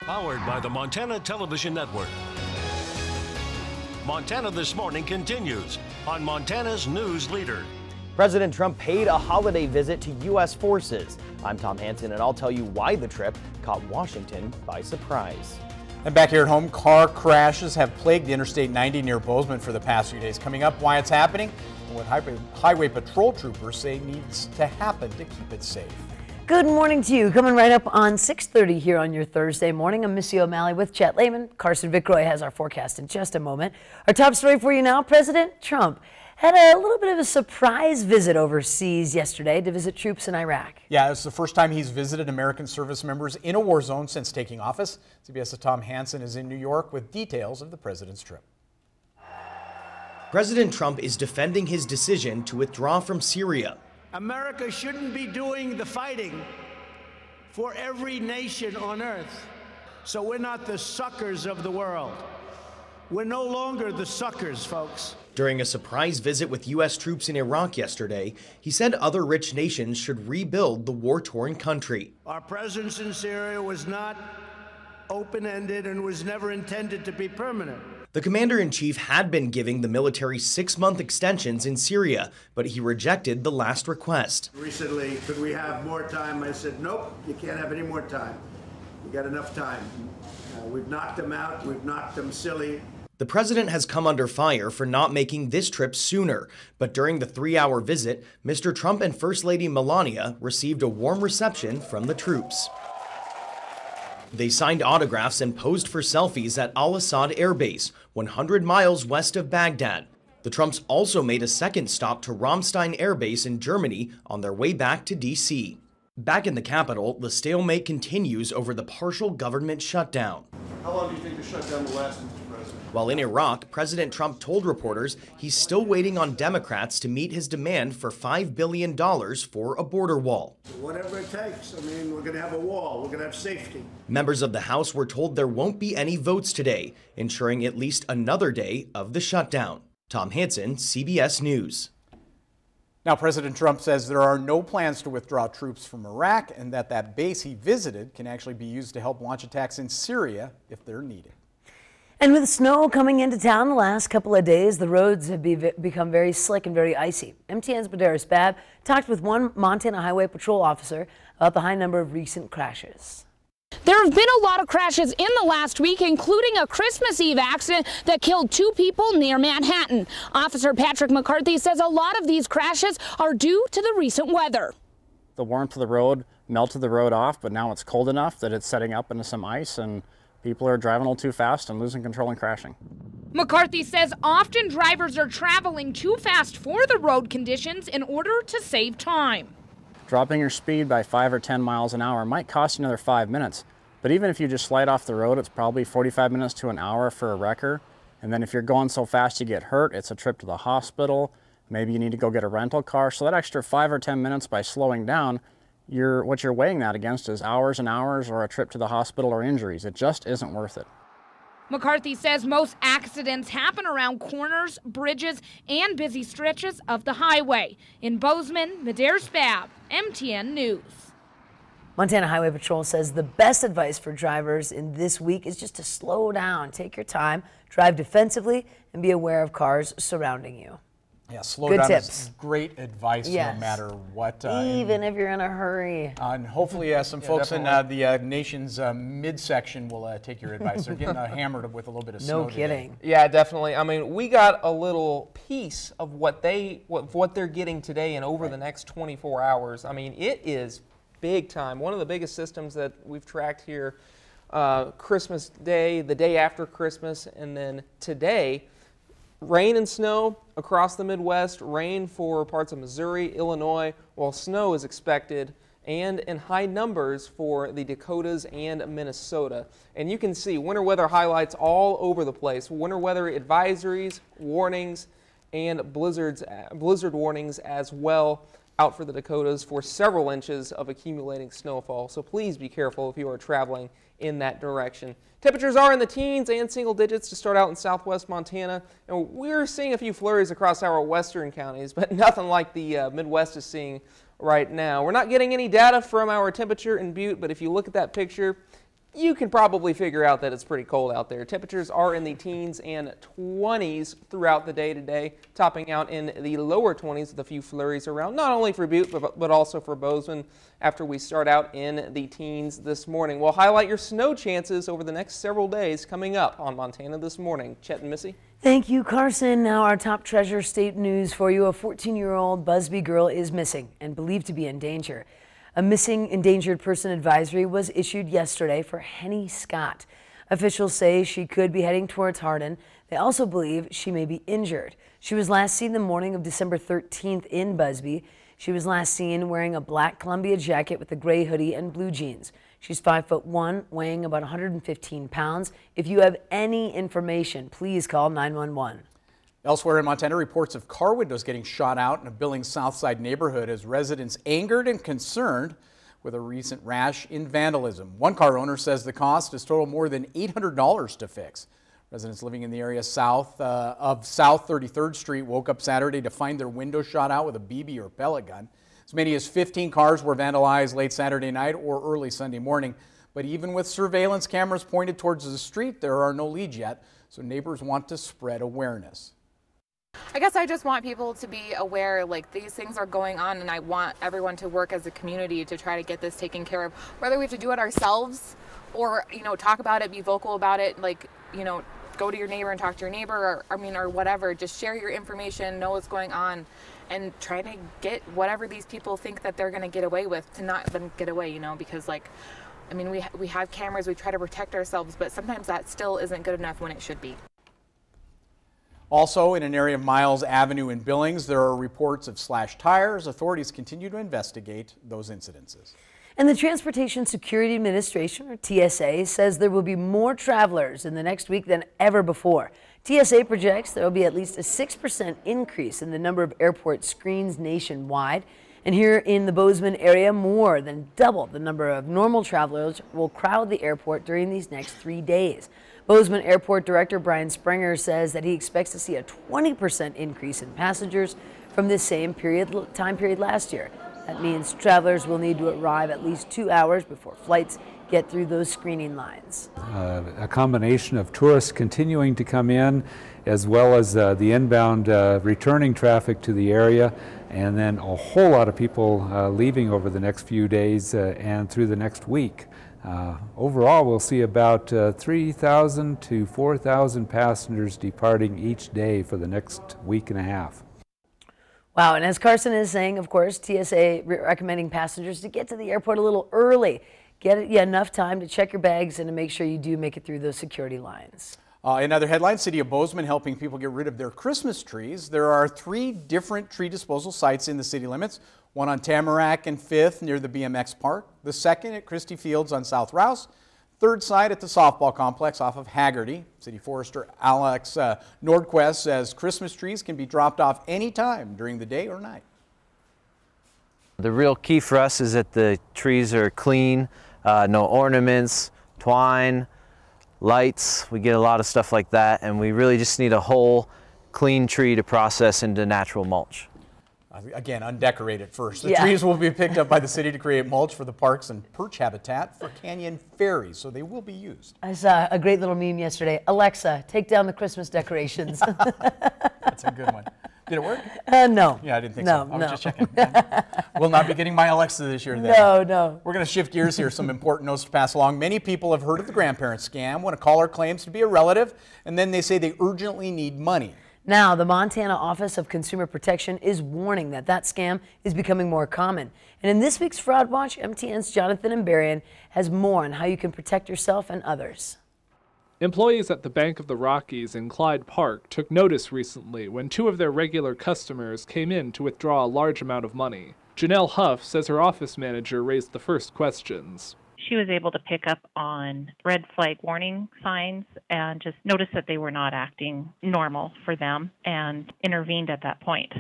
Powered by the Montana Television Network. Montana This Morning continues on Montana's news leader. President Trump paid a holiday visit to U.S. forces. I'm Tom Hansen, and I'll tell you why the trip caught Washington by surprise. And back here at home, car crashes have plagued Interstate 90 near Bozeman for the past few days. Coming up, why it's happening and what highway patrol troopers say needs to happen to keep it safe. Good morning to you. Coming right up on 6:30 here on your Thursday morning. I'm Missy O'Malley with Chet Lehman. Carson Vickroy has our forecast in just a moment. Our top story for you now, President Trump had a little bit of a surprise visit overseas yesterday to visit troops in Iraq. Yeah, it's the first time he's visited American service members in a war zone since taking office. CBS's Tom Hansen is in New York with details of the president's trip. President Trump is defending his decision to withdraw from Syria. America shouldn't be doing the fighting for every nation on earth. So we're not the suckers of the world. We're no longer the suckers, folks. During a surprise visit with U.S. troops in Iraq yesterday, he said other rich nations should rebuild the war-torn country. Our presence in Syria was not open-ended and was never intended to be permanent. The commander-in-chief had been giving the military 6-month extensions in Syria, but he rejected the last request. Recently, could we have more time? I said, nope, you can't have any more time. We got enough time. We've knocked them out. We've knocked them silly. The president has come under fire for not making this trip sooner, but during the 3-hour visit, Mr. Trump and First Lady Melania received a warm reception from the troops. They signed autographs and posed for selfies at Al-Assad Air Base, 100 miles west of Baghdad. The Trumps also made a second stop to Ramstein Air Base in Germany on their way back to D.C. Back in the capital, the stalemate continues over the partial government shutdown. How long do you think the shutdown will last, Mr. President? While in Iraq, President Trump told reporters he's still waiting on Democrats to meet his demand for $5 billion for a border wall. Whatever it takes. I mean, we're going to have a wall. We're going to have safety. Members of the House were told there won't be any votes today, ensuring at least another day of the shutdown. Tom Hansen, CBS News. Now, President Trump says there are no plans to withdraw troops from Iraq and that base he visited can actually be used to help launch attacks in Syria if they're needed. And with snow coming into town the last couple of days, the roads have become very slick and very icy. MTN's Badaris Babb talked with one Montana Highway Patrol officer about the high number of recent crashes. There have been a lot of crashes in the last week, including a Christmas Eve accident that killed 2 people near Manhattan. Officer Patrick McCarthy says a lot of these crashes are due to the recent weather. The warmth of the road melted the road off, but now it's cold enough that it's setting up into some ice and people are driving a little too fast and losing control and crashing. McCarthy says often drivers are traveling too fast for the road conditions in order to save time. Dropping your speed by 5 or 10 miles an hour might cost you another 5 minutes, but even if you just slide off the road, it's probably 45 minutes to an hour for a wrecker. And then if you're going so fast you get hurt, it's a trip to the hospital. Maybe you need to go get a rental car. So that extra 5 or 10 minutes by slowing down, what you're weighing that against is hours and hours or a trip to the hospital or injuries. It just isn't worth it. McCarthy says most accidents happen around corners, bridges, and busy stretches of the highway. In Bozeman, Badaris Babb, MTN News. Montana Highway Patrol says the best advice for drivers in this week is just to slow down, take your time, drive defensively, and be aware of cars surrounding you. Yeah, slow Good down tips. is great advice Yes. no matter what. Even if you're in a hurry. And hopefully some folks in the nation's midsection will take your advice. They're getting hammered with a little bit of snow. No kidding. Today. Yeah, definitely. I mean, we got a little piece of what they're getting today and over the next 24 hours. I mean, it is big time. One of the biggest systems that we've tracked here, Christmas Day, the day after Christmas, and then today. Rain and snow across the Midwest, rain for parts of Missouri, Illinois, while snow is expected, and in high numbers for the Dakotas and Minnesota. And you can see winter weather highlights all over the place. Winter weather advisories, warnings, and blizzard warnings as well out for the Dakotas for several inches of accumulating snowfall. So please be careful if you are traveling in that direction. Temperatures are in the teens and single digits to start out in southwest Montana, and we're seeing a few flurries across our western counties, but nothing like the Midwest is seeing right now. We're not getting any data from our temperature in Butte, but if you look at that picture, you can probably figure out that it's pretty cold out there. Temperatures are in the teens and 20s throughout the day today, topping out in the lower 20s with a few flurries around, not only for Butte, but also for Bozeman after we start out in the teens this morning. We'll highlight your snow chances over the next several days coming up on Montana This Morning. Chet and Missy. Thank you, Carson. Now our top treasure state news for you. A 14-year-old Busby girl is missing and believed to be in danger. A missing endangered person advisory was issued yesterday for Henny Scott. Officials say she could be heading towards Hardin. They also believe she may be injured. She was last seen the morning of December 13th in Busby. She was last seen wearing a black Columbia jacket with a gray hoodie and blue jeans. She's 5'1", weighing about 115 pounds. If you have any information, please call 911. Elsewhere in Montana, reports of car windows getting shot out in a Billings Southside neighborhood as residents angered and concerned with a recent rash in vandalism. One car owner says the cost has totaled more than $800 to fix. Residents living in the area south of South 33rd Street woke up Saturday to find their windows shot out with a BB or pellet gun. As many as 15 cars were vandalized late Saturday night or early Sunday morning. But even with surveillance cameras pointed towards the street, there are no leads yet, so neighbors want to spread awareness. I guess I just want people to be aware, like, these things are going on, and I want everyone to work as a community to try to get this taken care of. Whether we have to do it ourselves or, you know, talk about it, be vocal about it, like, you know, go to your neighbor and talk to your neighbor, or whatever. Just share your information, know what's going on, and try to get whatever these people think that they're going to get away with to not then get away, you know, because, like, I mean, we have cameras, we try to protect ourselves, but sometimes that still isn't good enough when it should be. Also, in an area of Miles Avenue in Billings, there are reports of slashed tires. Authorities continue to investigate those incidences. And the Transportation Security Administration, or TSA, says there will be more travelers in the next week than ever before. TSA projects there will be at least a 6% increase in the number of airport screens nationwide. And here in the Bozeman area, more than double the number of normal travelers will crowd the airport during these next 3 days. Bozeman Airport Director Brian Springer says that he expects to see a 20% increase in passengers from this same time period last year. That means travelers will need to arrive at least 2 hours before flights get through those screening lines. A combination of tourists continuing to come in, as well as the inbound returning traffic to the area, and then a whole lot of people leaving over the next few days and through the next week. Overall, we'll see about 3,000 to 4,000 passengers departing each day for the next week and a half. Wow, and as Carson is saying, of course, TSA recommending passengers to get to the airport a little early. Get you enough time to check your bags and to make sure you do make it through those security lines. In other headlines, City of Bozeman helping people get rid of their Christmas trees. There are 3 different tree disposal sites in the city limits. One on Tamarack and 5th near the BMX Park. The second at Christie Fields on South Rouse. Third site at the softball complex off of Haggerty. City Forester Alex Nordquist says Christmas trees can be dropped off anytime during the day or night. The real key for us is that the trees are clean, no ornaments, twine, lights. We get a lot of stuff like that, and we really just need a whole clean tree to process into natural mulch. Again, undecorated first. The trees will be picked up by the city to create mulch for the parks and perch habitat for canyon fairies, so they will be used. I saw a great little meme yesterday. Alexa, take down the Christmas decorations. That's a good one. Did it work? No. Yeah, I didn't think so. I was just checking. Will not be getting my Alexa this year then. No. We're going to shift gears here. Some important notes to pass along. Many people have heard of the grandparent scam when a caller claims to be a relative, and then they say they urgently need money. Now, the Montana Office of Consumer Protection is warning that scam is becoming more common. And in this week's Fraud Watch, MTN's Jonathan Imbarian has more on how you can protect yourself and others. Employees at the Bank of the Rockies in Clyde Park took notice recently when 2 of their regular customers came in to withdraw a large amount of money. Janelle Huff says her office manager raised the first questions. She was able to pick up on red flag warning signs and just noticed that they were not acting normal for them and intervened at that point.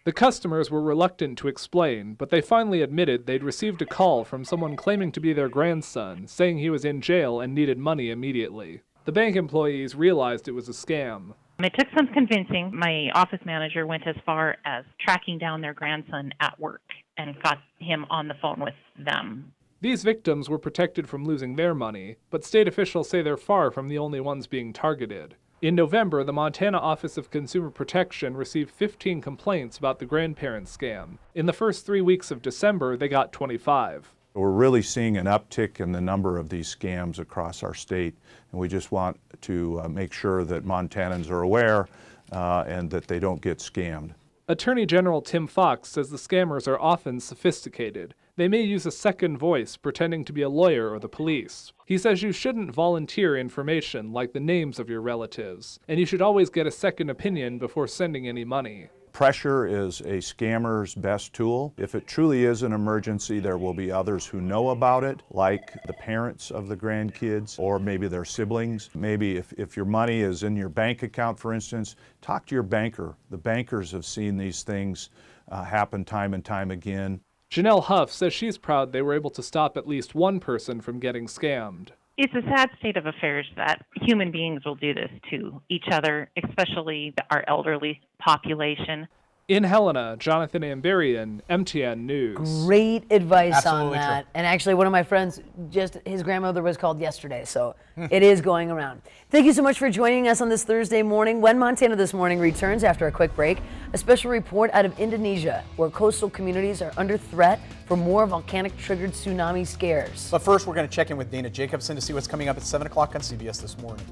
The customers were reluctant to explain, but they finally admitted they'd received a call from someone claiming to be their grandson, saying he was in jail and needed money immediately. The bank employees realized it was a scam. It took some convincing. My office manager went as far as tracking down their grandson at work and got him on the phone with them. These victims were protected from losing their money, but state officials say they're far from the only ones being targeted. In November, the Montana Office of Consumer Protection received 15 complaints about the grandparents scam. In the first 3 weeks of December, they got 25. We're really seeing an uptick in the number of these scams across our state, and we just want to make sure that Montanans are aware and that they don't get scammed. Attorney General Tim Fox says the scammers are often sophisticated. They may use a second voice, pretending to be a lawyer or the police. He says you shouldn't volunteer information like the names of your relatives, and you should always get a second opinion before sending any money. Pressure is a scammer's best tool. If it truly is an emergency, there will be others who know about it, like the parents of the grandkids or maybe their siblings. Maybe if your money is in your bank account, for instance, talk to your banker. The bankers have seen these things happen time and time again. Janelle Huff says she's proud they were able to stop at least one person from getting scammed. It's a sad state of affairs that human beings will do this to each other, especially our elderly population. In Helena, Jonathan Amberian, MTN News. Great advice Absolutely on that. true. And actually, one of my friends, just his grandmother was called yesterday, so it is going around. Thank you so much for joining us on this Thursday morning. When Montana This Morning returns after a quick break, a special report out of Indonesia, where coastal communities are under threat for more volcanic-triggered tsunami scares. But first, we're going to check in with Dana Jacobson to see what's coming up at 7 o'clock on CBS This Morning.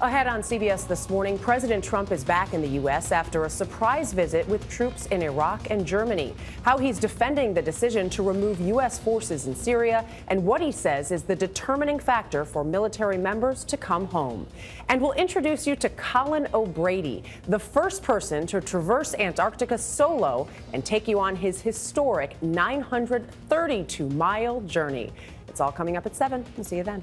Ahead on CBS This Morning, President Trump is back in the U.S. after a surprise visit with troops in Iraq and Germany. How he's defending the decision to remove U.S. forces in Syria and what he says is the determining factor for military members to come home. And we'll introduce you to Colin O'Brady, the first person to traverse Antarctica solo and take you on his historic 932-mile journey. It's all coming up at 7. We'll see you then.